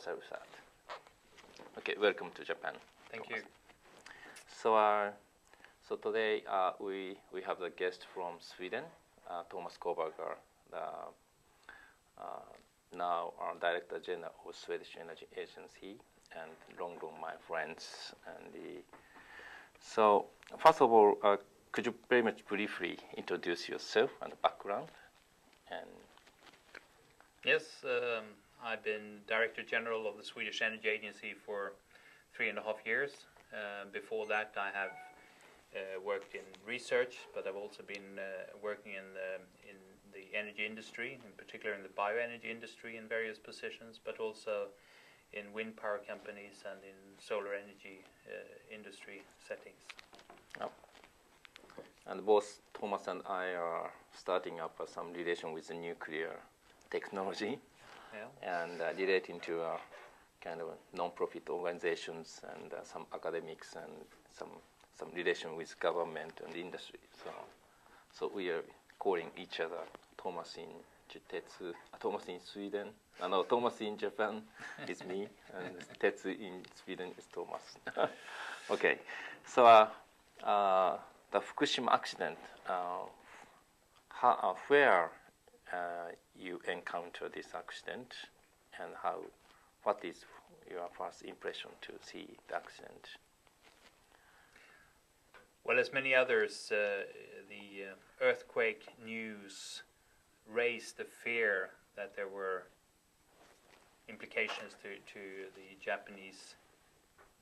yourself that. Okay, welcome to Japan. Thank Thomas. you. So today we have the guest from Sweden, Thomas Koberger, now our Director General of Swedish Energy Agency, and long my friends. So first of all, could you very much briefly introduce yourself and background? And yes, I've been Director General of the Swedish Energy Agency for 3.5 years. Before that, I have worked in research, but I've also been working in the energy industry, in particular in the bioenergy industry in various positions, but also in wind power companies and in solar energy industry settings. oh. And both Thomas and I are starting up some relation with the nuclear technology, and relating to kind of non-profit organizations and some academics and some relation with government and industry. So we are calling each other Thomas in Thomas in Sweden. No, Thomas in Japan is me, and Tetsu in Sweden is Thomas. Okay, so the Fukushima accident, where you encounter this accident, and what is your first impression to see the accident? Well, as many others, the earthquake news raised the fear that there were implications to the Japanese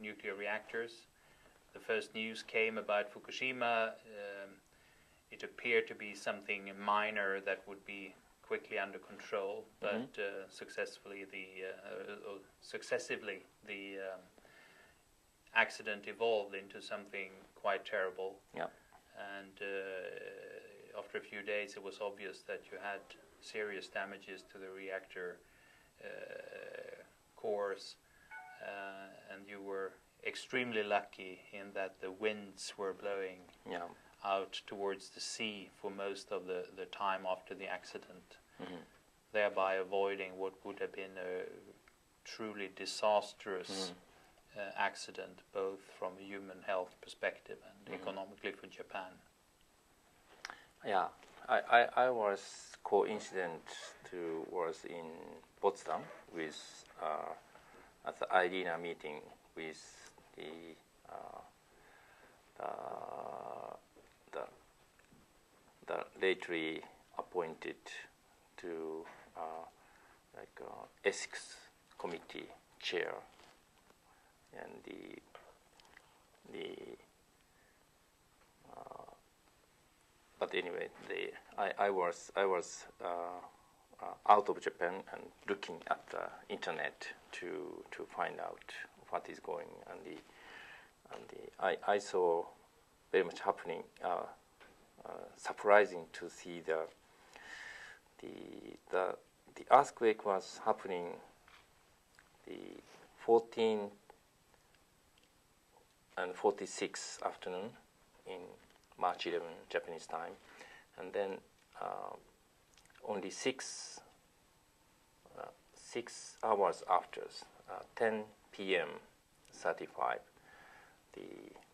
nuclear reactors. The first news came about Fukushima. It appeared to be something minor that would be quickly under control, but successively the accident evolved into something quite terrible. Yeah. And after a few days, it was obvious that you had serious damages to the reactor cores, and you were extremely lucky in that the winds were blowing out towards the sea for most of the time after the accident, thereby avoiding what would have been a truly disastrous accident, both from a human health perspective and economically for Japan. Yeah, I was coincident was in Potsdam with at the IDENA meeting with the lately appointed to ethics committee chair, and but anyway, I was out of Japan and looking at the internet to find out what is going, and I saw very much happening. Surprising to see the earthquake was happening the 14 and 46 afternoon in March 11 Japanese time, and then only 6 hours after, 10 p.m. 35, the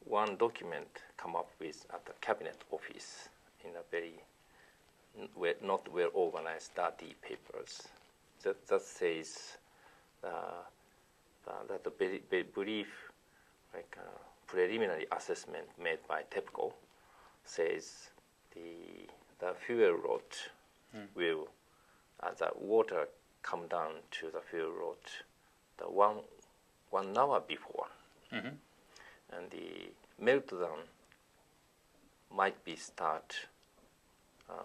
one document come up with at the cabinet office in a very not well organized, dirty papers that says that the very brief preliminary assessment made by TEPCO says the fuel rod will, the water come down to the fuel rod the one hour before, and the meltdown might be start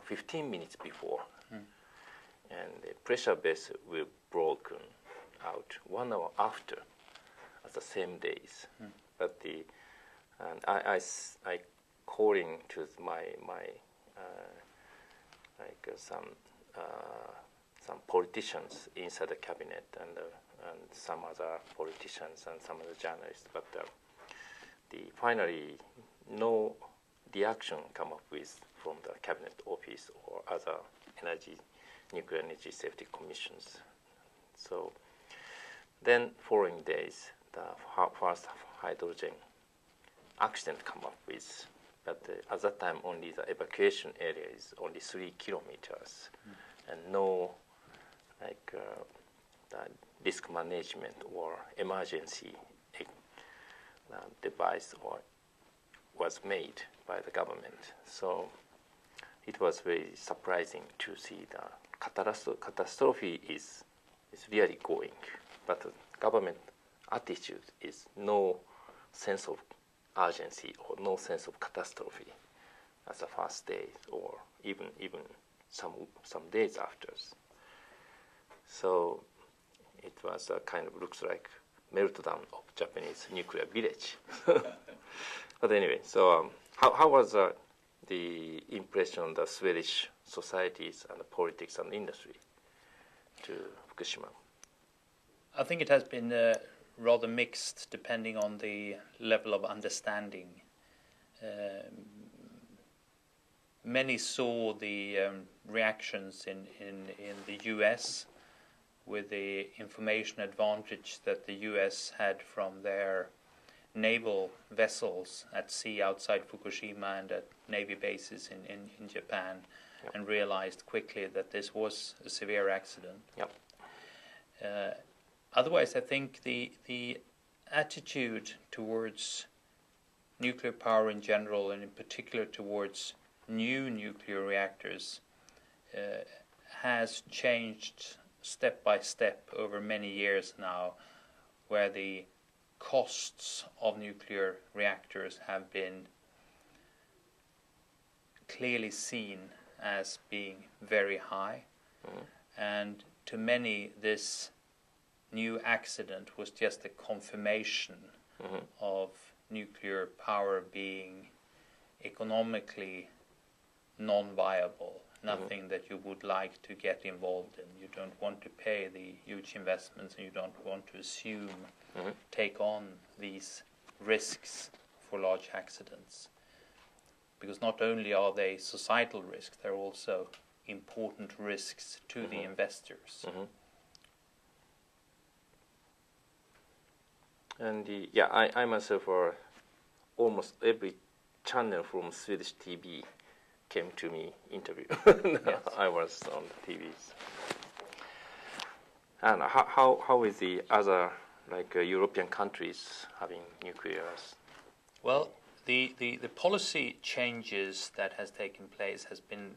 15 minutes before, and the pressure vessel will broken out 1 hour after, at the same days. But I calling to my some politicians inside the cabinet and some other politicians and some other journalists, but finally no reaction come up with from the cabinet office or other nuclear energy safety commissions. So Then following days, the first hydrogen accident come up with, but at that time only the evacuation area is only 3 kilometers, and no the risk management or emergency device was made by the government. So it was very surprising to see the catastrophe is really going, but the government attitude is no sense of urgency or no sense of catastrophe as the first day or even some days after. So it was a kind of looks like meltdown of Japanese nuclear village. But anyway, so how was the impression of the Swedish societies and the politics and industry to Fukushima? I think it has been rather mixed depending on the level of understanding. Many saw the reactions in the US with the information advantage that the US had from their naval vessels at sea outside Fukushima and at Navy bases in Japan, yep. And realized quickly that this was a severe accident. Yep. Otherwise, I think the attitude towards nuclear power in general, and in particular towards new nuclear reactors, has changed step by step over many years now, where the costs of nuclear reactors have been clearly seen as being very high. Mm-hmm. And to many, this new accident was just a confirmation mm-hmm. of nuclear power being economically non-viable, nothing mm-hmm. that you would like to get involved in. You don't want to pay the huge investments, and you don't want to assume, mm-hmm. take on these risks for large accidents. Because not only are they societal risks, they're also important risks to mm-hmm. the investors. Mm-hmm. And I myself, almost every channel from Swedish TV came to me interview. Yes. I was on the TVs. And how is the other European countries having nuclears? Well, the policy changes that has taken place has been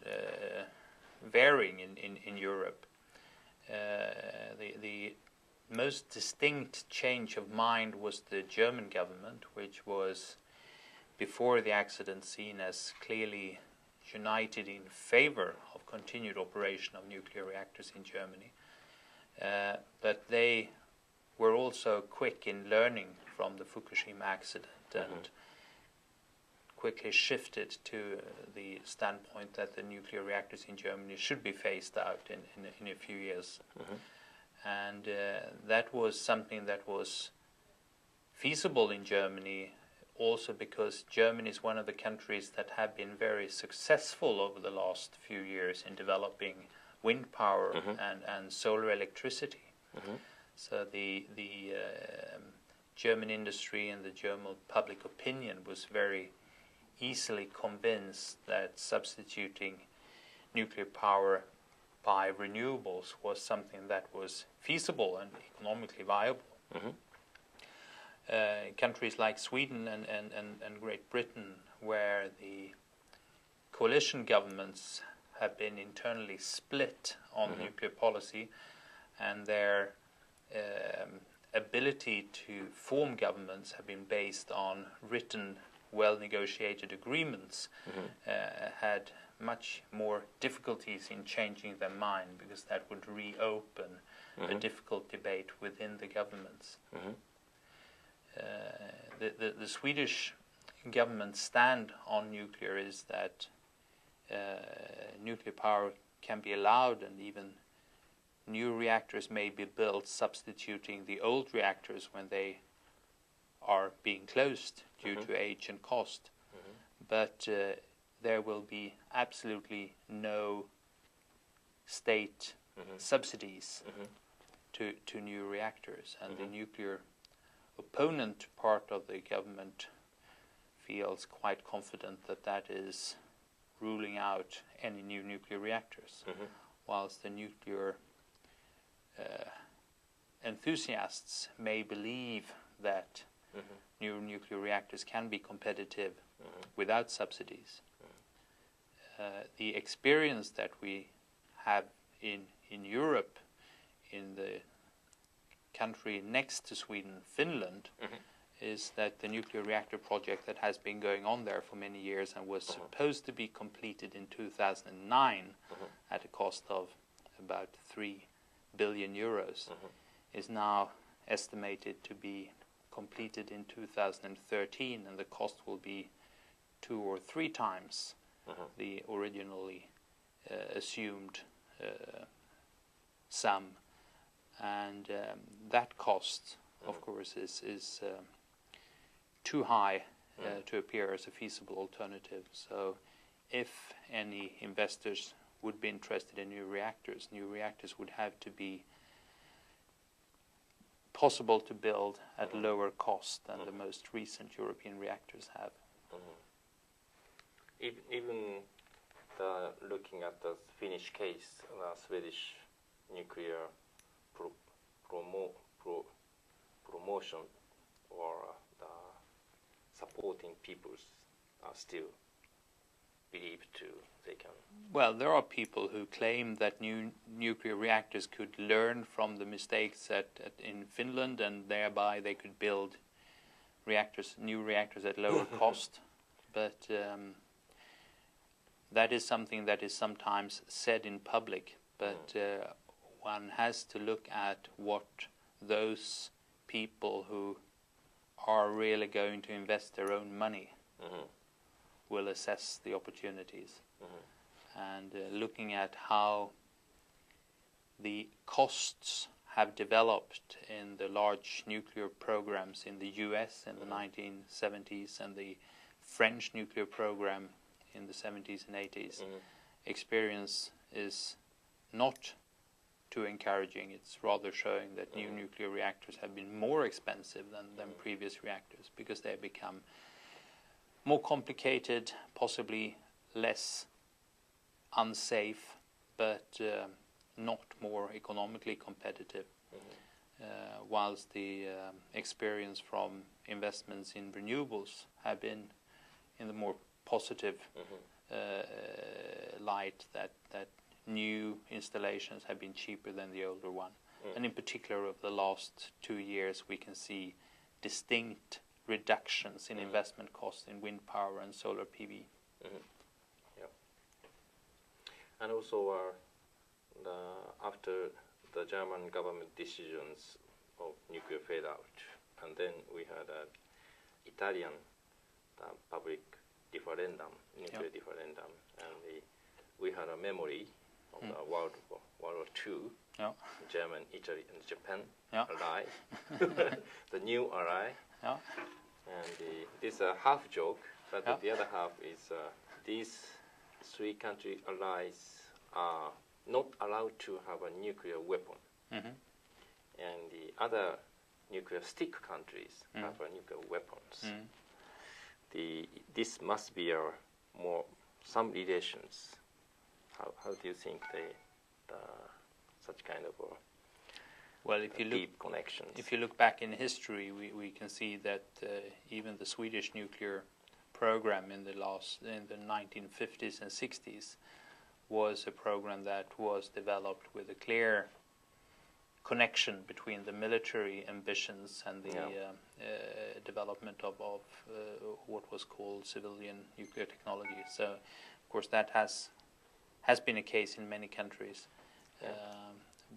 varying in Europe. The most distinct change of mind was the German government, which was before the accident seen as clearly united in favor of continued operation of nuclear reactors in Germany. But they were also quick in learning from the Fukushima accident mm-hmm. and quickly shifted to the standpoint that the nuclear reactors in Germany should be phased out in a few years. Mm-hmm. And that was something that was feasible in Germany, also because Germany is one of the countries that have been very successful over the last few years in developing wind power mm-hmm. and solar electricity. Mm-hmm. So the German industry and the German public opinion was very easily convinced that substituting nuclear power by renewables was something that was feasible and economically viable. Mm-hmm. Countries like Sweden and Great Britain, where the coalition governments have been internally split on mm-hmm. nuclear policy, and their ability to form governments have been based on written, well-negotiated agreements, mm-hmm. Had much more difficulties in changing their mind, because that would reopen mm-hmm. a difficult debate within the governments. Mm-hmm. The Swedish government's stand on nuclear is that nuclear power can be allowed, and even new reactors may be built substituting the old reactors when they are being closed due mm-hmm. to age and cost. Mm-hmm. But there will be absolutely no state mm-hmm. subsidies mm-hmm. to new reactors, and the nuclear opponent part of the government feels quite confident that that is ruling out any new nuclear reactors, whilst the nuclear enthusiasts may believe that new nuclear reactors can be competitive without subsidies. The experience that we have in Europe, in the country next to Sweden, Finland, is that the nuclear reactor project that has been going on there for many years and was supposed to be completed in 2009 at a cost of about 3 billion euros is now estimated to be completed in 2013, and the cost will be 2 or 3 times the originally assumed sum, and that cost, of course, is too high to appear as a feasible alternative. So if any investors would be interested in new reactors would have to be possible to build at lower cost than the most recent European reactors have. Even looking at the Finnish case, Swedish nuclear promotion or the supporting peoples are still believed they can. Well, there are people who claim that new nuclear reactors could learn from the mistakes in Finland, and thereby they could build new reactors at lower cost. But that is something that is sometimes said in public. But one has to look at what those people who are really going to invest their own money will assess the opportunities. And looking at how the costs have developed in the large nuclear programs in the US in the 1970s and the French nuclear program in the 70s and 80s, experience is not too encouraging. It's rather showing that new nuclear reactors have been more expensive than previous reactors, because they have become more complicated, possibly less unsafe, but not more economically competitive. Whilst the experience from investments in renewables have been in the more positive light, that new installations have been cheaper than the older one. And in particular, over the last 2 years, we can see distinct reductions in investment costs in wind power and solar PV. Yeah. And also, after the German government decisions of nuclear fade out, and then we had an Italian public referendum, nuclear referendum, and we had a memory of the World War II, Germany, Italy, and Japan ally, the new ally. And this is a half joke, but the other half is these 3 country allies are not allowed to have a nuclear weapon. And the other nuclear stick countries have nuclear weapons. This must be some relations. How do you think such kind of deep connections? If you look back in history, we can see that even the Swedish nuclear program in the 1950s and 60s was a program that was developed with a clear connection between the military ambitions and the development of what was called civilian nuclear technology. So, of course, that has been a case in many countries.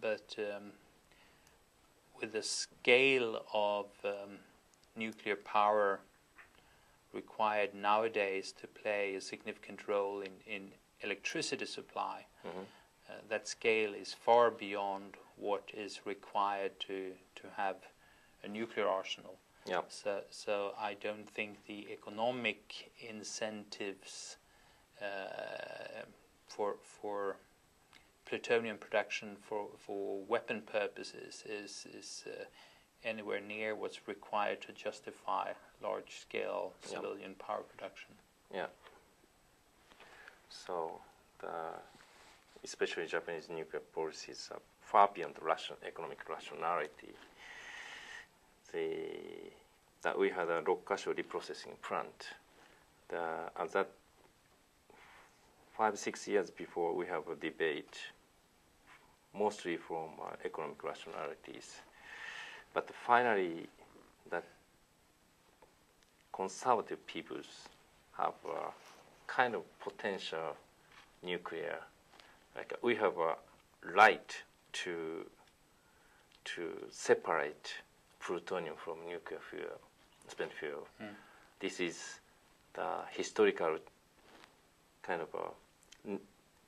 But with the scale of nuclear power required nowadays to play a significant role in electricity supply, that scale is far beyond what is required to have a nuclear arsenal. So I don't think the economic incentives for plutonium production for weapon purposes is anywhere near what's required to justify large-scale civilian power production. Yeah. So, especially Japanese nuclear policies are far beyond economic rationality. That we had a 6カ所 reprocessing plant. At that 5-6 years before, we have a debate, mostly from economic rationalities. But finally, that conservative peoples have a kind of potential nuclear. Like we have a right to separate plutonium from nuclear fuel, spent fuel. This is the historical kind of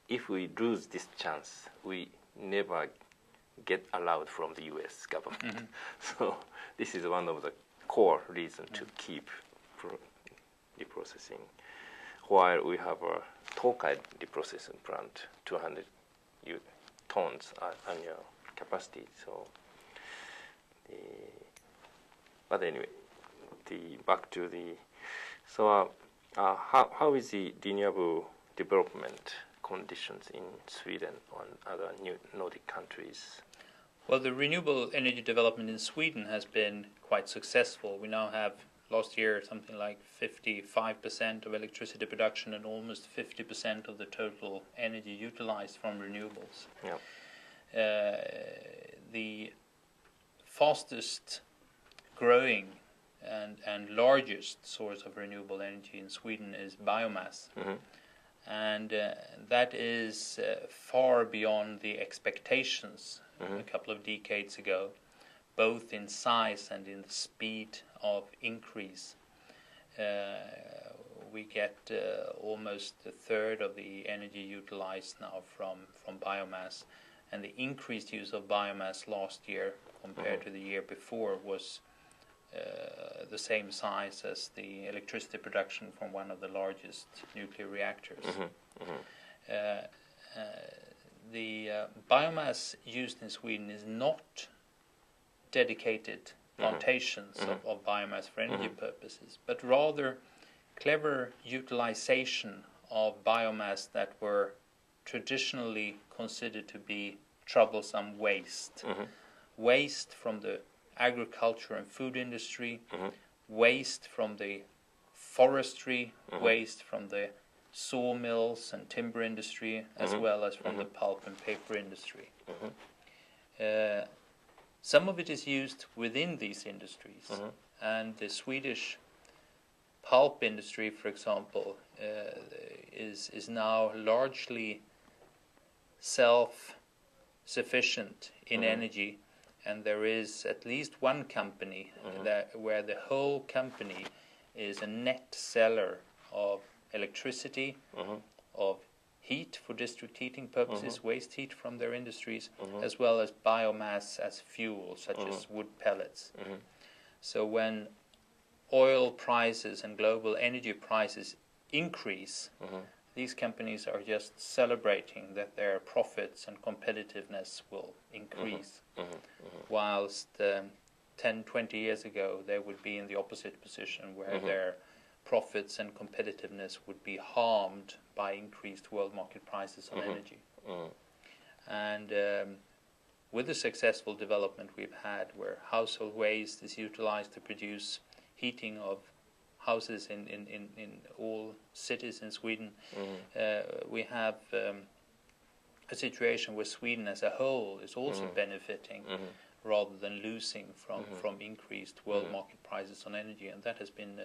if we lose this chance, we never get allowed from the U.S. government. So this is one of the core reasons to keep reprocessing. While we have a Tokai reprocessing plant, 200 tons annual capacity. So, but anyway, back to how is the renewable development conditions in Sweden and other Nordic countries? Well, the renewable energy development in Sweden has been quite successful. We now have, last year, something like 55% of electricity production and almost 50% of the total energy utilized from renewables. Yeah. The fastest growing and largest source of renewable energy in Sweden is biomass. And that is far beyond the expectations a couple of decades ago, both in size and in the speed of increase. We get almost a third of the energy utilized now from biomass, and the increased use of biomass last year compared to the year before was the same size as the electricity production from one of the largest nuclear reactors. The biomass used in Sweden is not dedicated plantations of biomass for energy purposes, but rather clever utilization of biomass that were traditionally considered to be troublesome waste. Waste from the agriculture and food industry, waste from the forestry, waste from the sawmills and timber industry, as well as from the pulp and paper industry. Some of it is used within these industries, and the Swedish pulp industry, for example, is now largely self-sufficient in energy, and there is at least one company where the whole company is a net seller of electricity, of heat for district heating purposes, waste heat from their industries, as well as biomass as fuel, such as wood pellets. So when oil prices and global energy prices increase, these companies are just celebrating that their profits and competitiveness will increase, whilst 10-20 years ago they would be in the opposite position, where their profits and competitiveness would be harmed by increased world market prices on energy. And with the successful development we've had, where household waste is utilized to produce heating of houses in all cities in Sweden, we have a situation where Sweden as a whole is also benefiting rather than losing from increased world market prices on energy, and that has been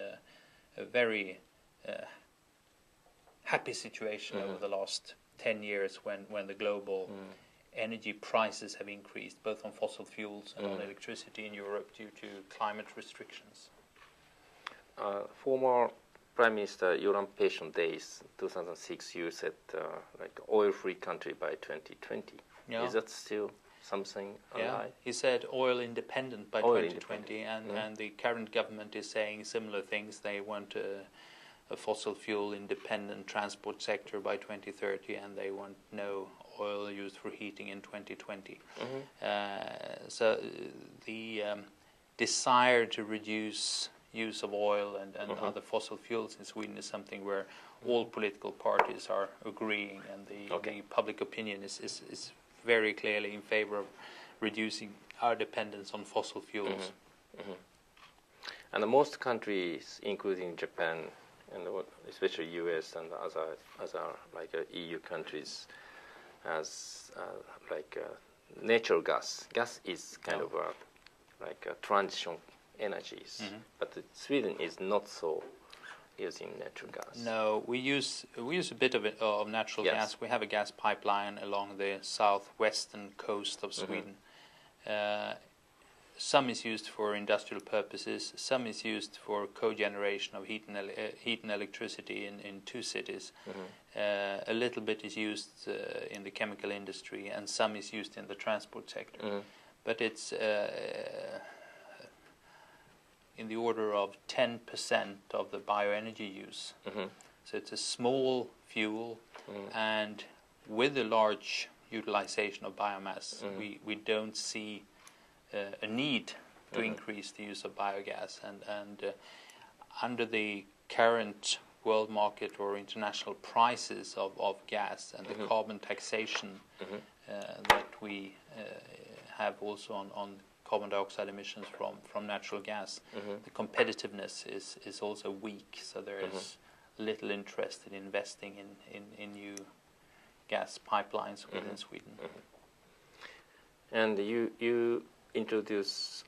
a very happy situation over the last 10 years when the global energy prices have increased, both on fossil fuels and on electricity in Europe due to climate restrictions. Former Prime Minister Yoram Pation days, 2006, you said like oil-free country by 2020. Yeah. Is that still something alive? Yeah, he said oil independent by 2020, and the current government is saying similar things. They want a a fossil fuel independent transport sector by 2030, and they want no oil used for heating in 2020. So the desire to reduce use of oil and other fossil fuels in Sweden is something where all political parties are agreeing, and the public opinion is very clearly in favor of reducing our dependence on fossil fuels. And most countries, including Japan and especially US and other like EU countries, has natural gas. Gas is kind of like a transition energies, but Sweden is not so using natural gas. No, we use a bit of natural gas. We have a gas pipeline along the southwestern coast of Sweden. Some is used for industrial purposes. Some is used for cogeneration of heat and electricity in two cities. A little bit is used in the chemical industry, and some is used in the transport sector. But it's in the order of 10% of the bioenergy use. So it's a small fuel, and with a large utilization of biomass, we don't see a need to increase the use of biogas. And under the current world market or international prices of gas and the carbon taxation that we have also on carbon dioxide emissions from natural gas, the competitiveness is also weak. So there is little interest in investing in new gas pipelines within Sweden. And you introduce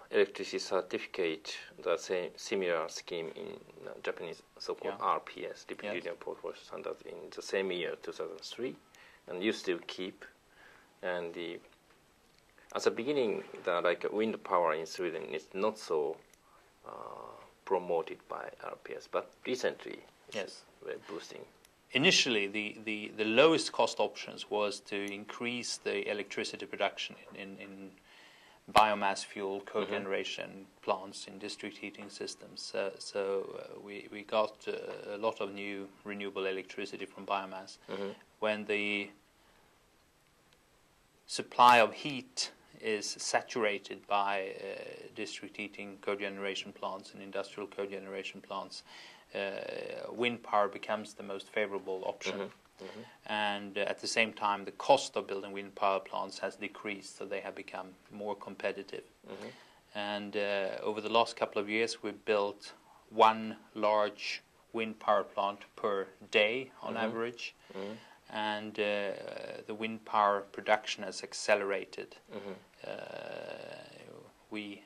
electricity certificate, the same similar scheme in Japanese so-called RPS, Repeated Portfolio Standard, in the same year, 2003, and you still keep. And at the beginning, the wind power in Sweden is not so promoted by RPS, but recently it's very boosting. Initially, the lowest cost options was to increase the electricity production in biomass fuel cogeneration plants in district heating systems. So we got a lot of new renewable electricity from biomass. When the supply of heat is saturated by district heating cogeneration plants and industrial cogeneration plants, wind power becomes the most favorable option. And at the same time, the cost of building wind power plants has decreased, so they have become more competitive. And over the last couple of years, we've built one large wind power plant per day on average. And the wind power production has accelerated. We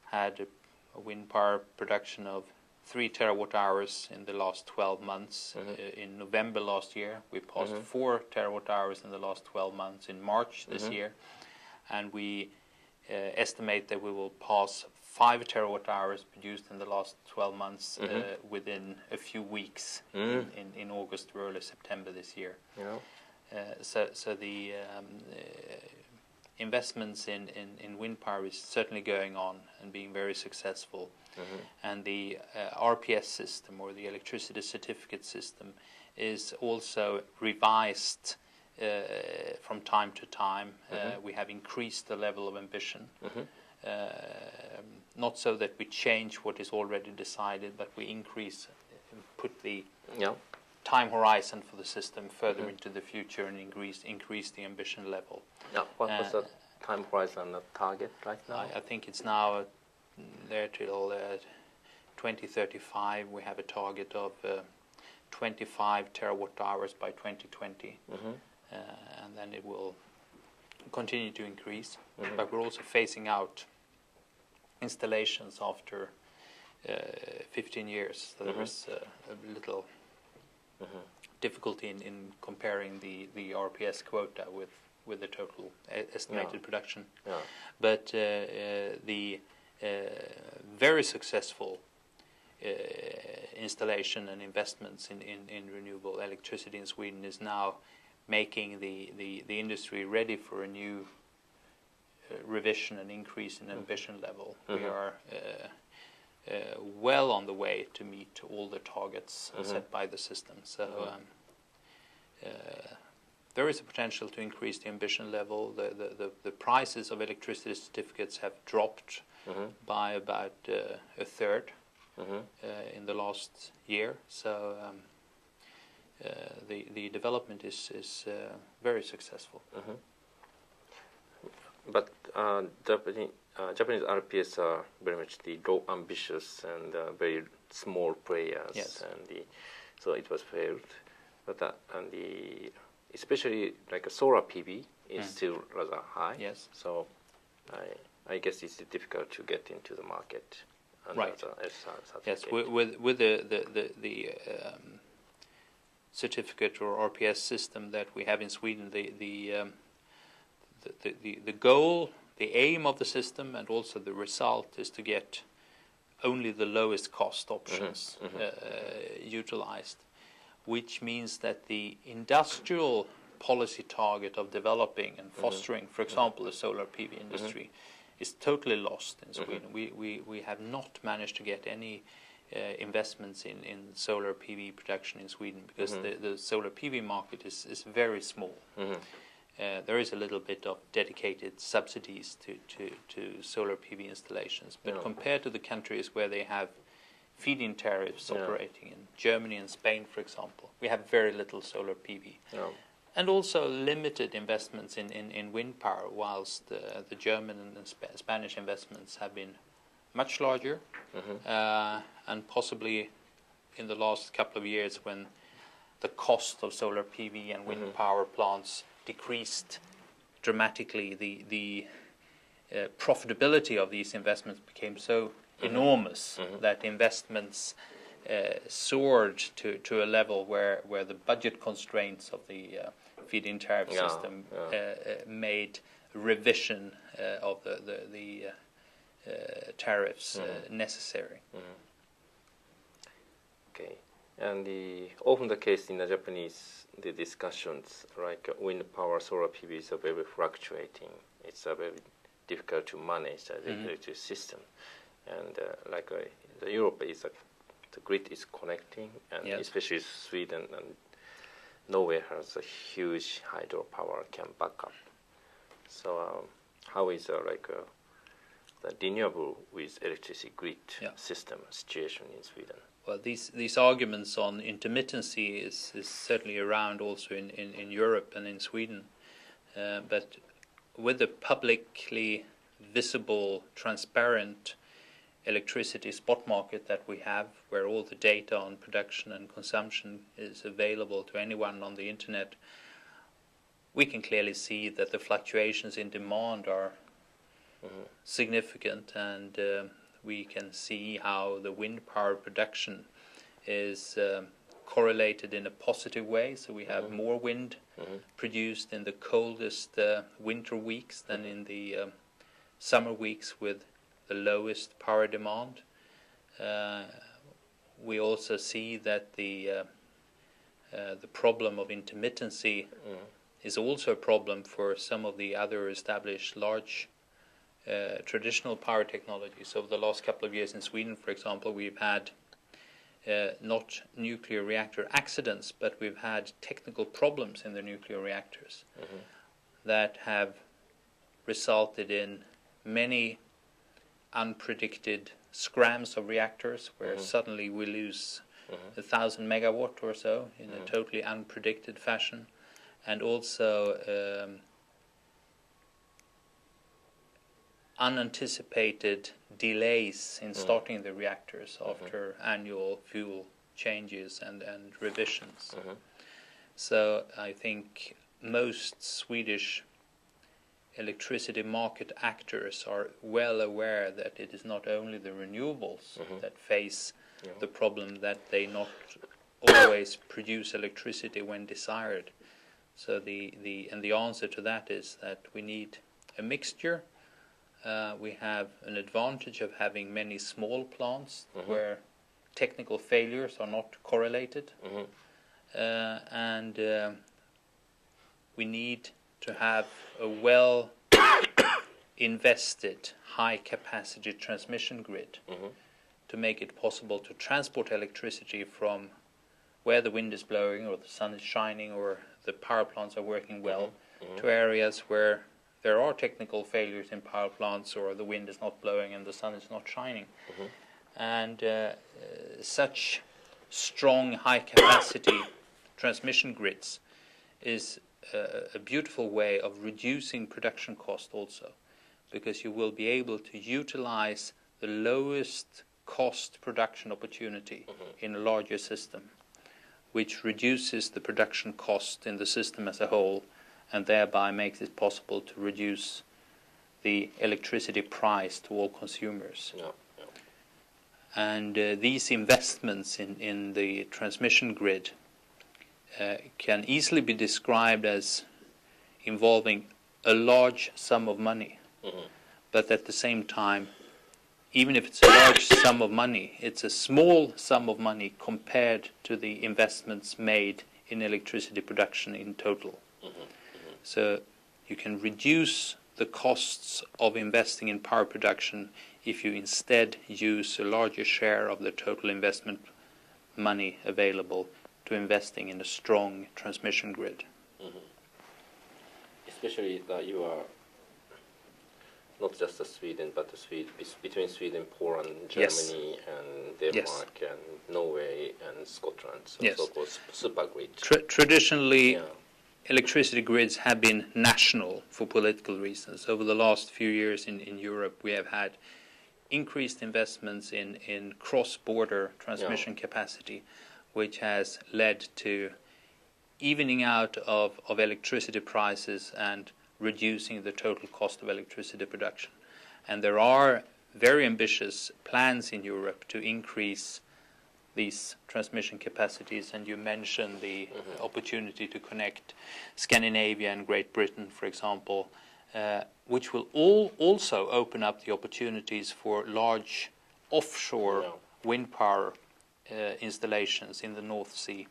had a wind power production of 3 terawatt hours in the last 12 months. In November last year, we passed 4 terawatt hours in the last 12 months in March this year. And we estimate that we will pass 5 terawatt hours produced in the last 12 months within a few weeks in August or early September this year. So the investments in wind power is certainly going on and being very successful. And the RPS system, or the electricity certificate system, is also revised from time to time. We have increased the level of ambition. Not so that we change what is already decided, but we put the time horizon for the system further into the future and increase the ambition level. What was the time horizon target right now? I think it's now there till 2035. We have a target of 25 terawatt hours by 2020, and then it will continue to increase. But we're also phasing out installations after 15 years. So there is a little difficulty in comparing the RPS quota with the total estimated production. But the very successful installation and investments in renewable electricity in Sweden is now making the industry ready for a new revision and increase in ambition level. We are well on the way to meet all the targets set by the system. So there is a potential to increase the ambition level. The prices of electricity certificates have dropped by about a third in the last year. So the development is very successful. But Japanese RPS are very much the low ambitious and very small players, Yes. and so it was failed. But especially like a solar PV is still rather high. Yes. So I guess it's difficult to get into the market. Right. Yes. Certificate. With the certificate or RPS system that we have in Sweden, the goal, the aim of the system, and also the result is to get only the lowest cost options utilized, which means that the industrial policy target of developing and fostering, for example, the solar PV industry, is totally lost in Sweden. We have not managed to get any investments in solar PV production in Sweden because the solar PV market is very small. There is a little bit of dedicated subsidies to solar PV installations, but compared to the countries where they have feed-in tariffs operating in Germany and Spain, for example, we have very little solar PV. And also limited investments in wind power, whilst the German and Spanish investments have been much larger, and possibly in the last couple of years when the cost of solar PV and wind power plants decreased dramatically, the profitability of these investments became so enormous that investments soared to a level where the budget constraints of the feed-in tariff system made revision of the tariffs necessary. Okay, and often the case in the Japanese the discussions like wind power, solar PVs are very fluctuating. It's very difficult to manage the electricity system, and the Europe is the grid is connecting, and especially Sweden and Norway has a huge hydropower can back up. So how is the renewable with electricity grid system situation in Sweden? Well, these arguments on intermittency is certainly around also in Europe and in Sweden, but with the publicly visible, transparent electricity spot market that we have, where all the data on production and consumption is available to anyone on the internet, we can clearly see that the fluctuations in demand are significant, and we can see how the wind power production is correlated in a positive way. So we have more wind produced in the coldest winter weeks than in the summer weeks with the lowest power demand. We also see that the problem of intermittency is also a problem for some of the other established large traditional power technologies. Over the last couple of years in Sweden, for example, we've had not nuclear reactor accidents, but we've had technical problems in the nuclear reactors that have resulted in many unpredicted scrams of reactors where suddenly we lose 1,000 megawatt or so in a totally unpredicted fashion, and also unanticipated delays in starting the reactors after annual fuel changes and revisions. So I think most Swedish electricity market actors are well aware that it is not only the renewables that face the problem that they not always produce electricity when desired. So the answer to that is that we need a mixture. We have an advantage of having many small plants where technical failures are not correlated, and we need to have a well invested high capacity transmission grid to make it possible to transport electricity from where the wind is blowing or the sun is shining or the power plants are working well to areas where there are technical failures in power plants or the wind is not blowing and the sun is not shining. And such strong high capacity transmission grids is a beautiful way of reducing production cost also, because you will be able to utilize the lowest cost production opportunity in a larger system, which reduces the production cost in the system as a whole and thereby makes it possible to reduce the electricity price to all consumers. And these investments in the transmission grid can easily be described as involving a large sum of money. But at the same time, even if it's a large sum of money, it's a small sum of money compared to the investments made in electricity production in total. So you can reduce the costs of investing in power production if you instead use a larger share of the total investment money available to investing in a strong transmission grid. Especially that you are not just Sweden, but between Sweden, Poland, Germany, and Denmark, and Norway, and Scotland. So so-called super grid. Traditionally, electricity grids have been national for political reasons. Over the last few years in Europe, we have had increased investments in cross-border transmission capacity, which has led to evening out of electricity prices and reducing the total cost of electricity production. And there are very ambitious plans in Europe to increase these transmission capacities, and you mentioned the opportunity to connect Scandinavia and Great Britain, for example, which will also open up the opportunities for large offshore wind power installations in the North Sea,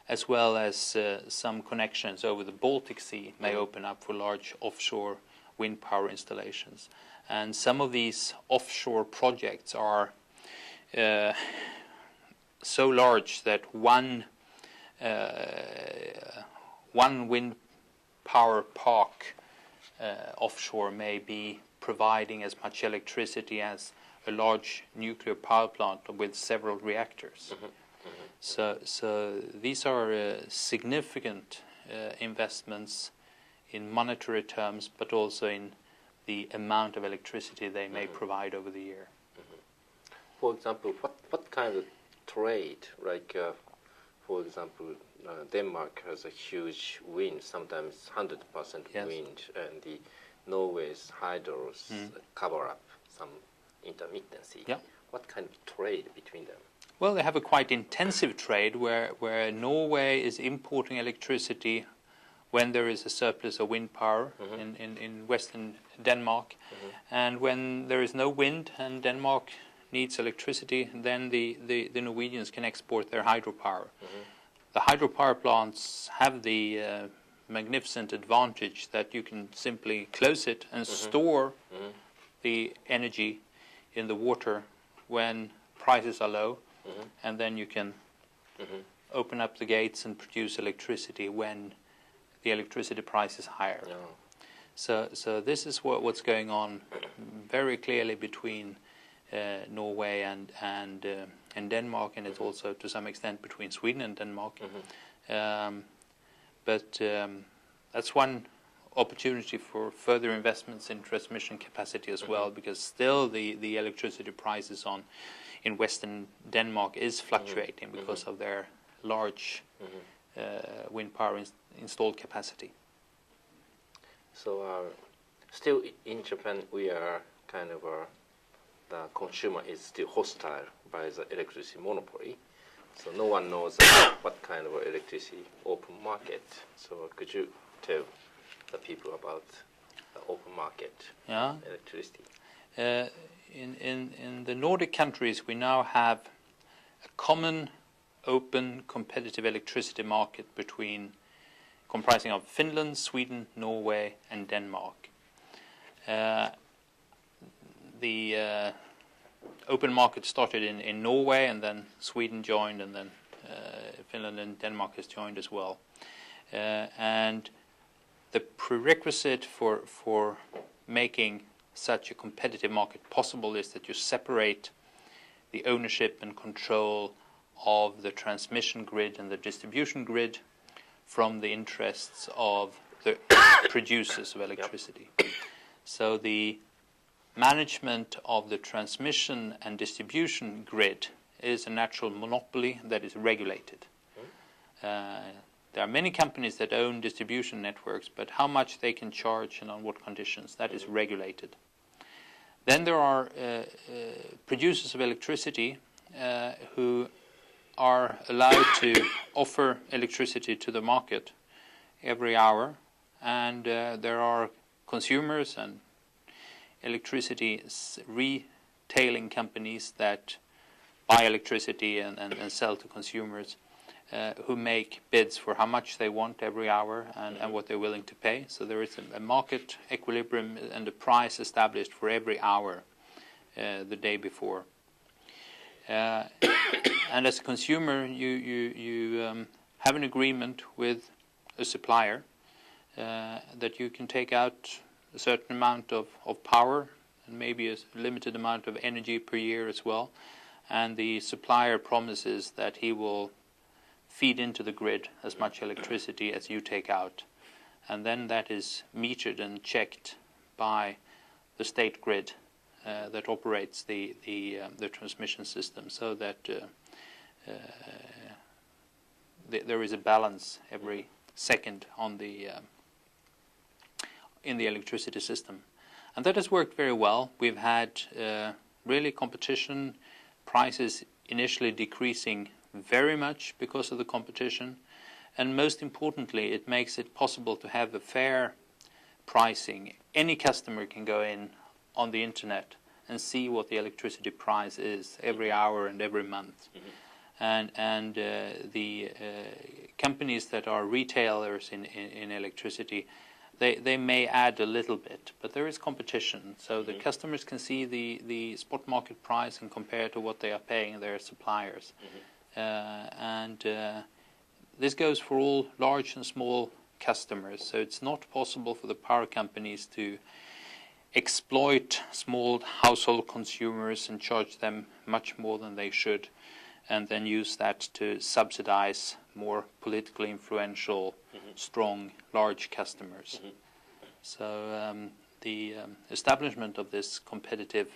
as well as some connections over the Baltic Sea may open up for large offshore wind power installations. And some of these offshore projects are so large that one wind power park offshore may be providing as much electricity as a large nuclear power plant with several reactors. So these are significant investments in monetary terms, but also in the amount of electricity they may provide over the year. For example, what kind of trade, like for example, Denmark has a huge wind, sometimes 100% wind, and the Norway's hydros cover up some intermittency. What kind of trade between them? Well, they have a quite intensive trade where Norway is importing electricity when there is a surplus of wind power in western Denmark, and when there is no wind and Denmark needs electricity, then the Norwegians can export their hydropower. The hydropower plants have the magnificent advantage that you can simply close it and store the energy in the water when prices are low, and then you can open up the gates and produce electricity when the electricity price is higher. So this is what's going on very clearly between Norway and Denmark, and it's also to some extent between Sweden and Denmark. But that's one opportunity for further investments in transmission capacity as well, because still the electricity prices in western Denmark is fluctuating because of their large wind power installed capacity. So still in Japan, we are kind of the consumer is still hostile by the electricity monopoly. So no one knows what kind of electricity open market. So could you tell the people about the open market electricity? In the Nordic countries, we now have a common, open, competitive electricity market comprising of Finland, Sweden, Norway, and Denmark. The open market started in Norway, and then Sweden joined, and then Finland and Denmark has joined as well. And the prerequisite for making such a competitive market possible is that you separate the ownership and control of the transmission grid and the distribution grid from the interests of the producers of electricity. So the management of the transmission and distribution grid is a natural monopoly that is regulated. There are many companies that own distribution networks, but how much they can charge and on what conditions, that is regulated. Then there are producers of electricity who are allowed to offer electricity to the market every hour, and there are consumers and electricity retailing companies that buy electricity and sell to consumers, who make bids for how much they want every hour and what they're willing to pay. So there is a market equilibrium and a price established for every hour the day before. And as a consumer, you have an agreement with a supplier that you can take out a certain amount of power and maybe a limited amount of energy per year as well. And the supplier promises that he will feed into the grid as much electricity as you take out. And then that is metered and checked by the state grid that operates the transmission system, so that there is a balance every second on in the electricity system. And that has worked very well. We've had really competition, prices initially decreasing very much because of the competition, and most importantly, it makes it possible to have a fair pricing. Any customer can go in on the internet and see what the electricity price is every hour and every month. And the companies that are retailers in electricity, they may add a little bit, but there is competition. So the customers can see the spot market price and compare to what they are paying their suppliers. And this goes for all large and small customers. So it's not possible for the power companies to exploit small household consumers and charge them much more than they should, and then use that to subsidize more politically influential, strong, large customers. So the establishment of this competitive,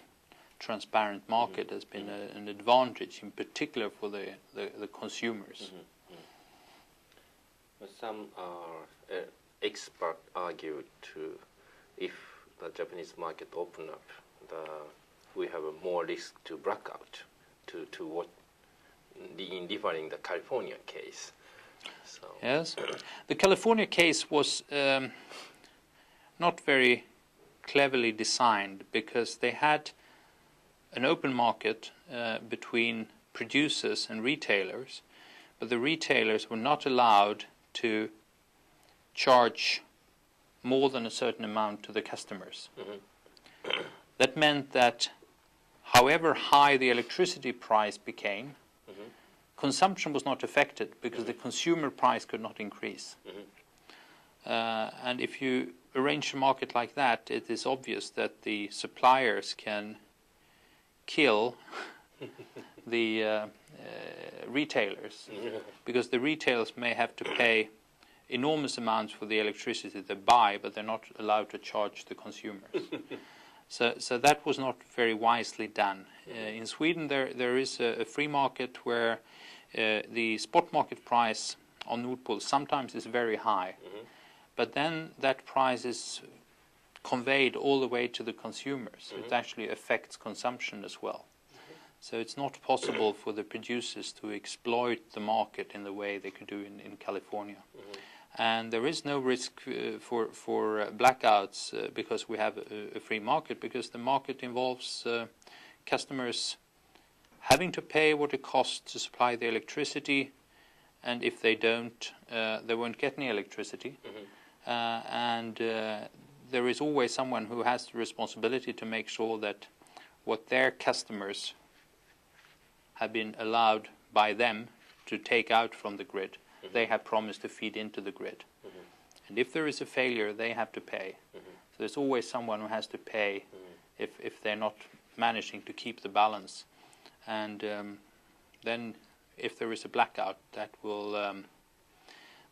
transparent market has been an advantage, in particular for the consumers. Some experts argued if the Japanese market open up, we have a more risk to blackout to what in differing the California case. So. Yes, the California case was not very cleverly designed, because they had an open market between producers and retailers, but the retailers were not allowed to charge more than a certain amount to the customers. That meant that however high the electricity price became, consumption was not affected, because the consumer price could not increase. And if you arrange a market like that, it is obvious that the suppliers can kill the retailers, because the retailers may have to pay enormous amounts for the electricity they buy, but they're not allowed to charge the consumers. So that was not very wisely done. In Sweden, there is a free market where the spot market price on Nord Pool sometimes is very high, but then that price is conveyed all the way to the consumers. It actually affects consumption as well. So it's not possible for the producers to exploit the market in the way they could do in California. And there is no risk for blackouts because we have a free market, because the market involves customers having to pay what it costs to supply the electricity, and if they don't, they won't get any electricity. And there is always someone who has the responsibility to make sure that what their customers have been allowed by them to take out from the grid, they have promised to feed into the grid. And if there is a failure, they have to pay. So there's always someone who has to pay if they're not managing to keep the balance. And then if there is a blackout, that will,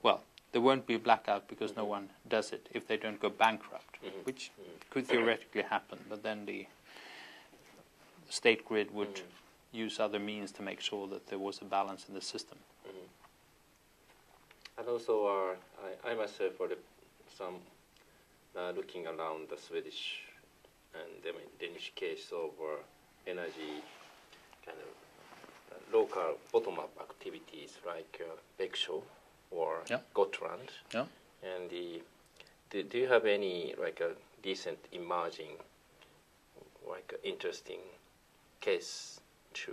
well, there won't be a blackout because no one does it if they don't go bankrupt, which could theoretically happen. But then the state grid would use other means to make sure that there was a balance in the system. And also, I myself, looking around the Swedish and the Danish case of energy kind of local bottom-up activities like Växjö or Gotland. Yeah. And do you have any like a decent emerging, like interesting case to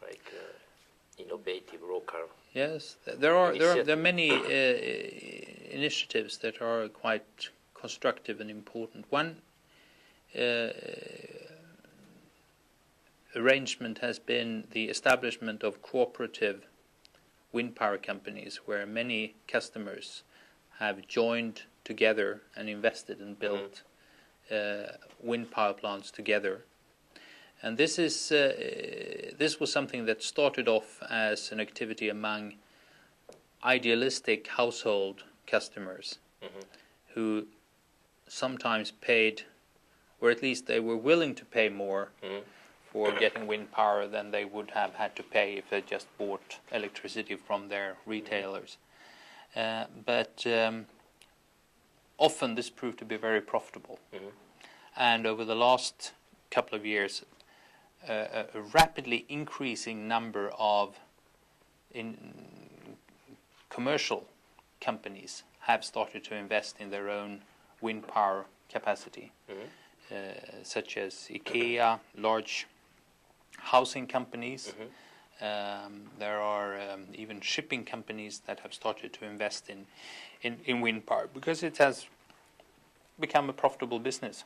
like innovative local? Yes, there are many initiatives that are quite constructive and important. One arrangement has been the establishment of cooperative wind power companies, where many customers have joined together and invested and built wind power plants together. And this was something that started off as an activity among idealistic household customers who sometimes paid, or at least they were willing to pay more for getting wind power than they would have had to pay if they just bought electricity from their retailers. But often this proved to be very profitable. And over the last couple of years, a rapidly increasing number of commercial companies have started to invest in their own wind power capacity, such as IKEA, large housing companies. There are even shipping companies that have started to invest in wind power because it has become a profitable business.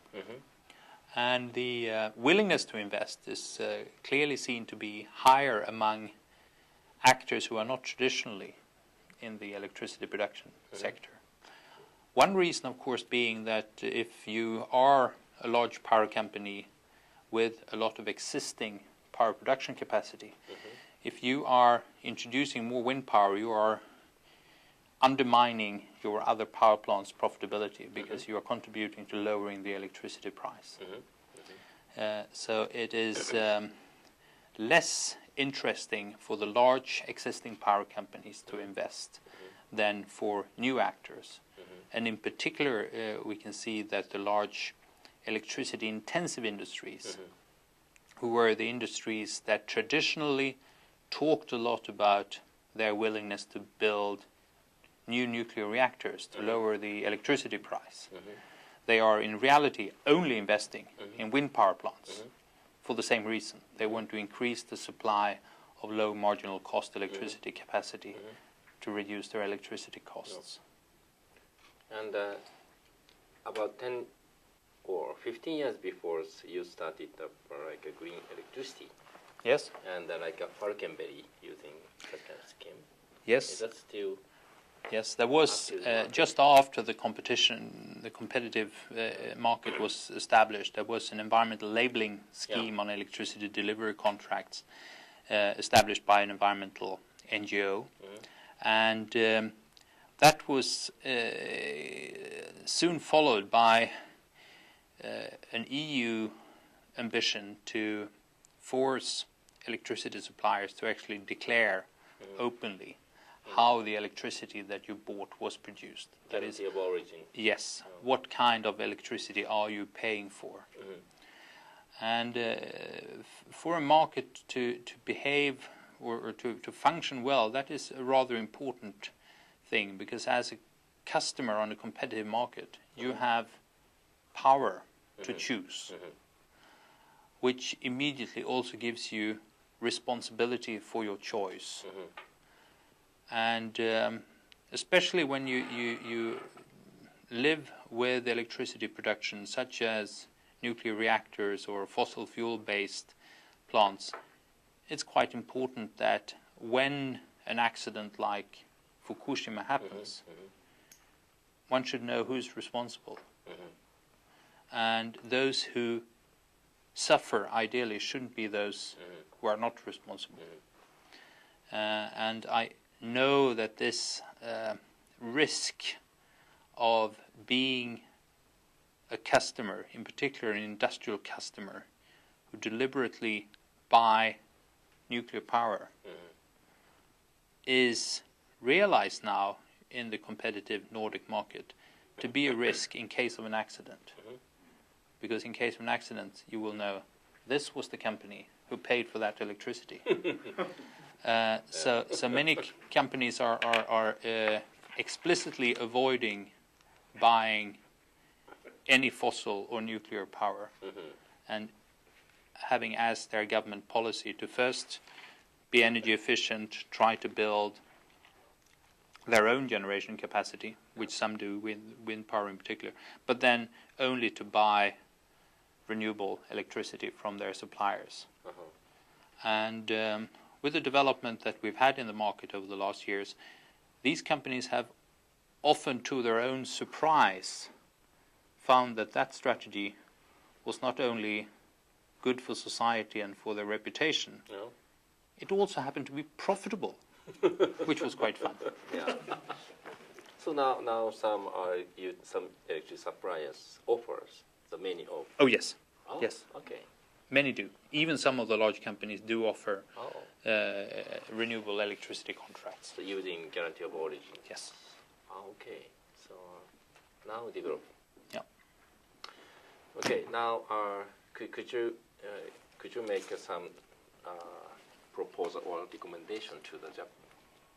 And the willingness to invest is clearly seen to be higher among actors who are not traditionally in the electricity production sector. One reason, of course, being that if you are a large power company with a lot of existing power production capacity, if you are introducing more wind power, you are undermining your other power plants' profitability because you are contributing to lowering the electricity price. So it is less interesting for the large existing power companies to invest than for new actors. And in particular, we can see that the large electricity-intensive industries, who were the industries that traditionally talked a lot about their willingness to build new nuclear reactors to lower the electricity price. They are in reality only investing in wind power plants for the same reason. They want to increase the supply of low marginal cost electricity capacity to reduce their electricity costs. And about 10 or 15 years before you started like a green electricity. Yes. And like a Falkenberg using that kind of scheme. Yes. Is that still? Yes, there was just after the competitive market was established, there was an environmental labeling scheme on electricity delivery contracts established by an environmental NGO. And that was soon followed by an EU ambition to force electricity suppliers to actually declare openly how the electricity that you bought was produced. That is of origin. Yes. What kind of electricity are you paying for? And for a market to behave or to function well, that is a rather important thing, because as a customer on a competitive market, you have power to choose, which immediately also gives you responsibility for your choice. And especially when you live with electricity production, such as nuclear reactors or fossil fuel-based plants, it's quite important that when an accident like Fukushima happens, one should know who's responsible. And those who suffer, ideally, shouldn't be those who are not responsible. And I know that this risk of being a customer, in particular an industrial customer, who deliberately buy nuclear power, is realized now in the competitive Nordic market to be a risk in case of an accident. Because in case of an accident, you will know this was the company who paid for that electricity. So many companies are explicitly avoiding buying any fossil or nuclear power, and having as their government policy to first be energy efficient, try to build their own generation capacity, which some do, wind power in particular, but then only to buy renewable electricity from their suppliers. And with the development that we've had in the market over the last years, these companies have often, to their own surprise, found that that strategy was not only good for society and for their reputation, it also happened to be profitable, which was quite fun. Yeah. So now some electricity suppliers offers the many of. Oh yes, Oh, yes. Okay. Many do. Even some of the large companies do offer renewable electricity contracts. So using guarantee of origin. Yes. Okay. So now develop. Yeah. Okay. Now, could you make some proposal or recommendation to the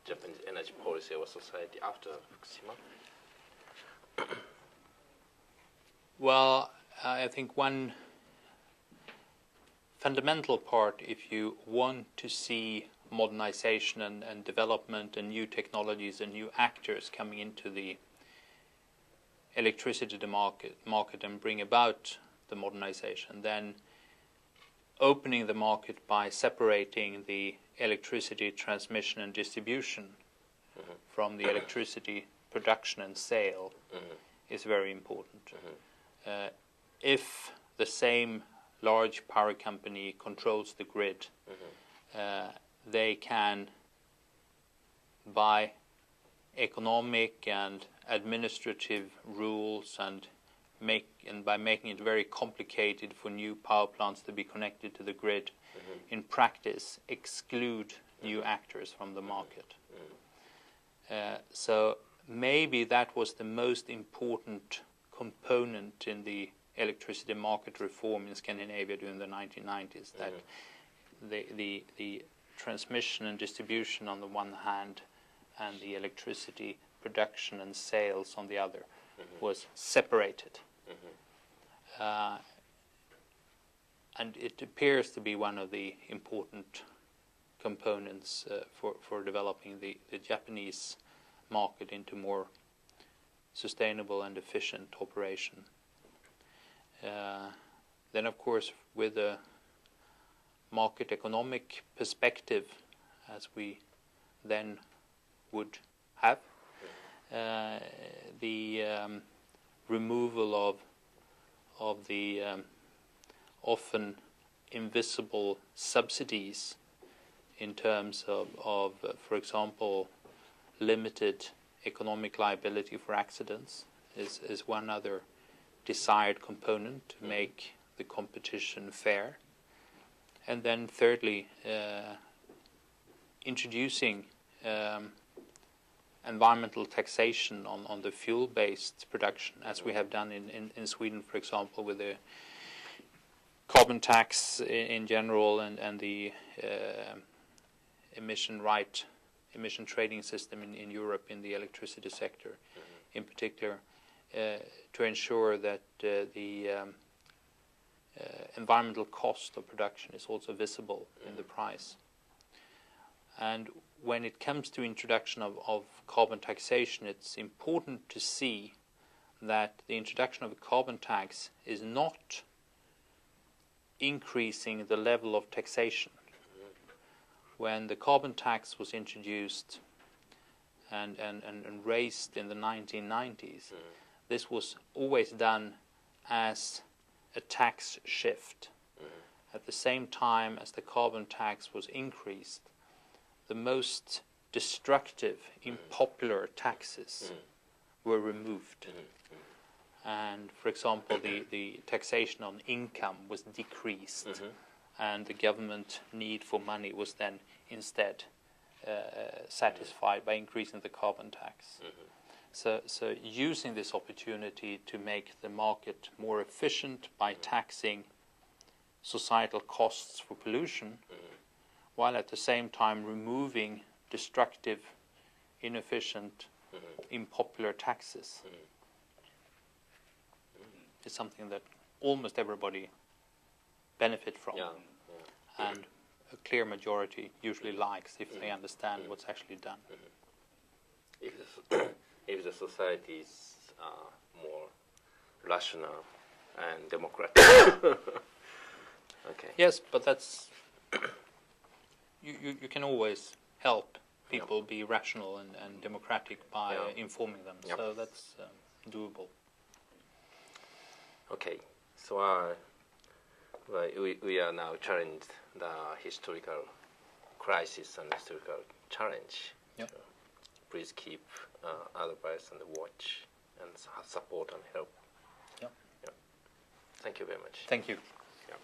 Japanese energy policy or society after Fukushima? Well, I think one fundamental part, if you want to see modernization and development and new technologies and new actors coming into the electricity market and bring about the modernization, then opening the market by separating the electricity transmission and distribution from the electricity production and sale is very important. If the same large power company controls the grid, they can, by economic and administrative rules and by making it very complicated for new power plants to be connected to the grid, in practice exclude new actors from the market. So maybe that was the most important component in the electricity market reform in Scandinavia during the 1990s, that the transmission and distribution on the one hand and the electricity production and sales on the other was separated. And it appears to be one of the important components for developing the Japanese market into more sustainable and efficient operation. Then, of course, with a market economic perspective, as we then would have, the removal of the often invisible subsidies in terms of for example, limited economic liability for accidents is one other desired component to make the competition fair. And then thirdly, introducing environmental taxation on the fuel-based production, as we have done in Sweden, for example, with the carbon tax in general and the emission trading system in Europe in the electricity sector in particular, to ensure that the environmental cost of production is also visible in the price. And when it comes to introduction of carbon taxation, it's important to see that the introduction of a carbon tax is not increasing the level of taxation. When the carbon tax was introduced and raised in the 1990s, this was always done as a tax shift. At the same time as the carbon tax was increased, the most destructive, unpopular taxes were removed. And, for example, the taxation on income was decreased, and the government need for money was then instead satisfied by increasing the carbon tax. So using this opportunity to make the market more efficient by taxing societal costs for pollution, while at the same time removing destructive, inefficient, unpopular taxes, is something that almost everybody benefit from, and a clear majority usually likes if they understand what's actually done. If the society is more rational and democratic. Okay. Yes, but that's you can always help people be rational and democratic by informing them. So that's doable. Okay, so we are now challenged the historical crisis and historical challenge. Yep. So please keep advice and watch and support and help. Yep. Thank you very much. Thank you. Yeah.